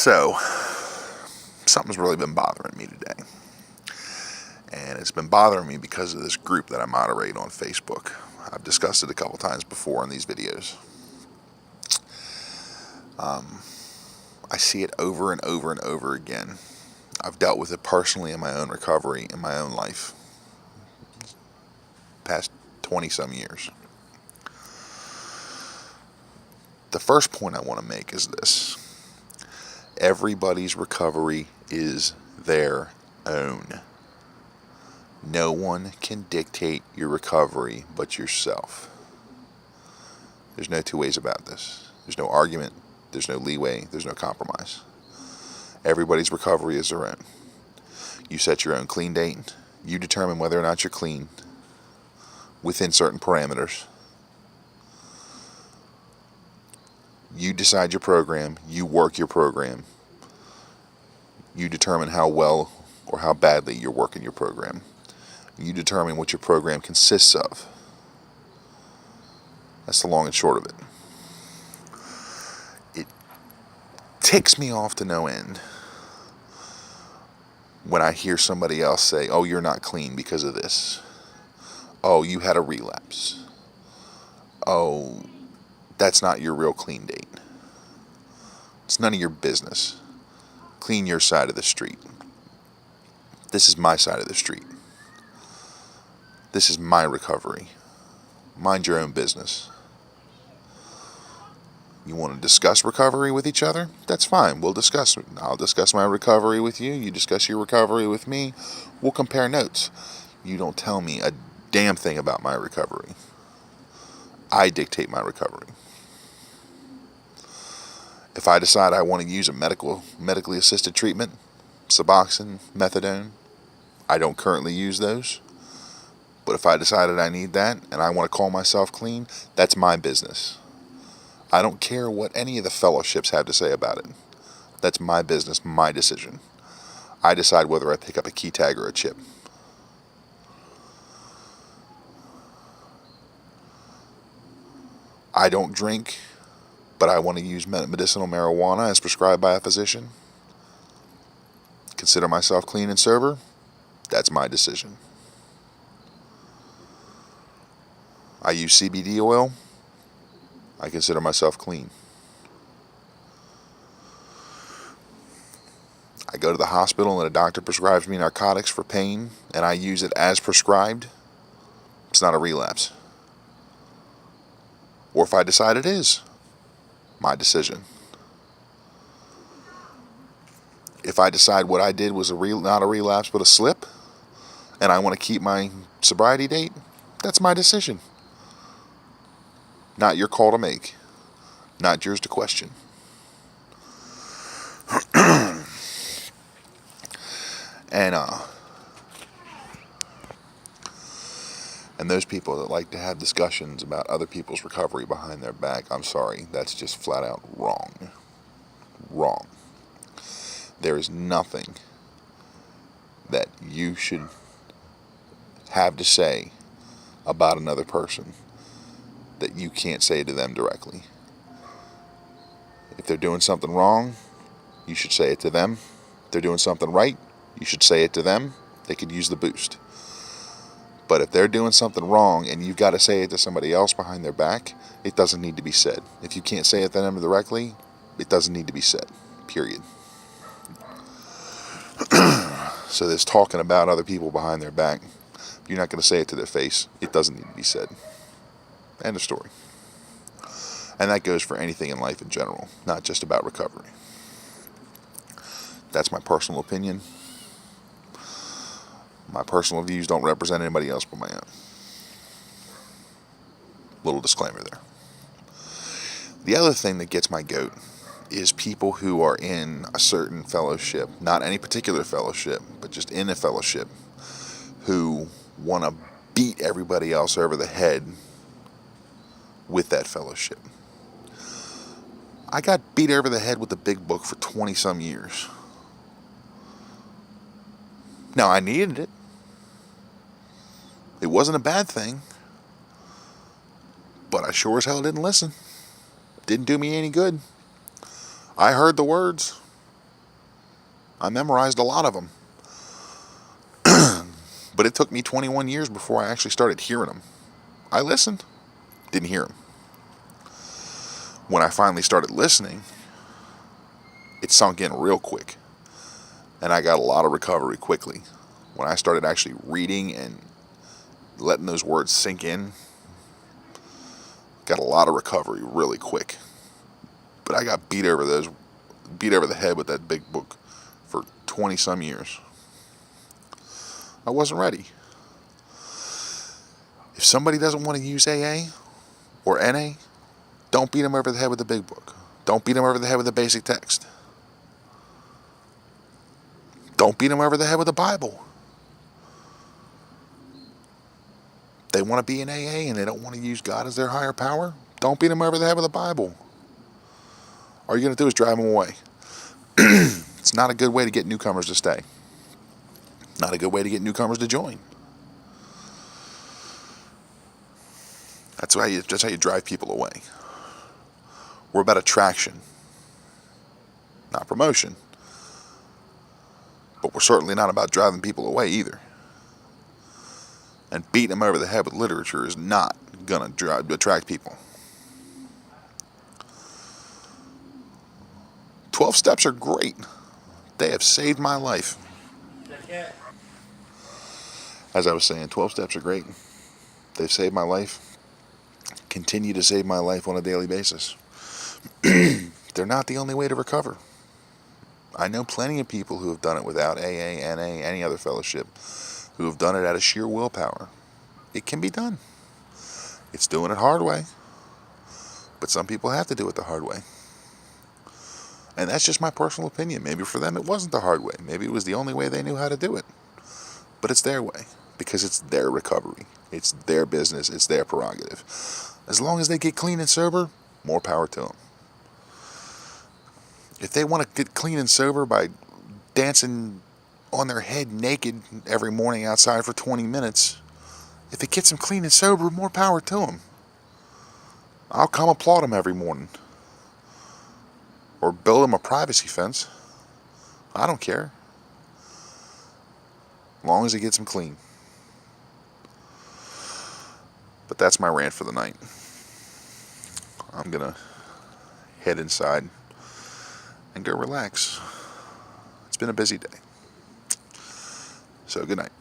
So, something's really been bothering me today. And it's been bothering me because of this group that I moderate on Facebook. I've discussed it a couple times before in these videos. I see it over and over and over again. I've dealt with it personally in my own recovery, in my own life. Past 20 some years. The first point I want to make is this. Everybody's recovery is their own. No one can dictate your recovery but yourself. There's no two ways about this. There's no argument. There's no leeway. There's no compromise. Everybody's recovery is their own. You set your own clean date. You determine whether or not you're clean within certain parameters. You decide your program. You work your program. You determine how well or how badly you're working your program. You determine what your program consists of. That's the long and short of it. It ticks me off to no end when I hear somebody else say, "Oh, you're not clean because of this. Oh, you had a relapse. Oh, that's not your real clean date." It's none of your business. Clean your side of the street. This is my side of the street. This is my recovery. Mind your own business. You want to discuss recovery with each other? That's fine. We'll discuss it. I'll discuss my recovery with you. You discuss your recovery with me. We'll compare notes. You don't tell me a damn thing about my recovery. I dictate my recovery. If I decide I want to use a medically assisted treatment, Suboxone, Methadone, I don't currently use those. But if I decided I need that and I want to call myself clean, that's my business. I don't care what any of the fellowships have to say about it. That's my business, my decision. I decide whether I pick up a key tag or a chip. I don't drink, but I want to use medicinal marijuana as prescribed by a physician. Consider myself clean and sober. That's my decision. I use CBD oil. I consider myself clean. I go to the hospital and a doctor prescribes me narcotics for pain and I use it as prescribed. It's not a relapse. Or if I decide it is, my decision. If I decide what I did was not a relapse but a slip, and I want to keep my sobriety date, that's my decision. Not your call to make. Not yours to question. And those people that like to have discussions about other people's recovery behind their back, I'm sorry, that's just flat out wrong. Wrong. There is nothing that you should have to say about another person that you can't say to them directly. If they're doing something wrong, you should say it to them. If they're doing something right, you should say it to them. They could use the boost. But if they're doing something wrong and you've got to say it to somebody else behind their back, it doesn't need to be said. If you can't say it to them directly, it doesn't need to be said. Period. So this talking about other people behind their back, you're not going to say it to their face. It doesn't need to be said. End of story. And that goes for anything in life in general, not just about recovery. That's my personal opinion. My personal views don't represent anybody else but my own. Little disclaimer there. The other thing that gets my goat is people who are in a certain fellowship, not any particular fellowship, but just in a fellowship, who want to beat everybody else over the head with that fellowship. I got beat over the head with the big book for 20 some years. Now, I needed it. It wasn't a bad thing. But I sure as hell didn't listen. Didn't do me any good. I heard the words. I memorized a lot of them. But it took me 21 years before I actually started hearing them. I listened, didn't hear them. When I finally started listening, it sunk in real quick. And I got a lot of recovery quickly. When I started actually reading and letting those words sink in, got a lot of recovery really quick. But I got beat over the head with that big book for 20 some years. I wasn't ready. If somebody doesn't want to use AA or NA, don't beat them over the head with the big book. Don't beat them over the head with the basic text. Don't beat them over the head with the Bible. They want to be in AA and they don't want to use God as their higher power. Don't beat them over the head with the Bible. All you're going to do is drive them away. It's not a good way to get newcomers to stay. Not a good way to get newcomers to join. That's how you drive people away. We're about attraction, not promotion. But we're certainly not about driving people away either. And beating them over the head with literature is not going to attract people. 12 steps are great. They have saved my life. As I was saying, 12 steps are great. They've saved my life. Continue to save my life on a daily basis. They're not the only way to recover. I know plenty of people who have done it without AA, NA, any other fellowship, who have done it out of sheer willpower. It can be done. It's doing it hard way. But some people have to do it the hard way. And that's just my personal opinion. Maybe for them it wasn't the hard way. Maybe it was the only way they knew how to do it. But it's their way. Because it's their recovery. It's their business. It's their prerogative. As long as they get clean and sober, more power to them. If they want to get clean and sober by dancing on their head naked every morning outside for 20 minutes, if it gets them clean and sober, more power to them. I'll come applaud them every morning. Or build them a privacy fence. I don't care. As long as it gets them clean. But that's my rant for the night. I'm going to head inside and go relax. It's been a busy day. So good night.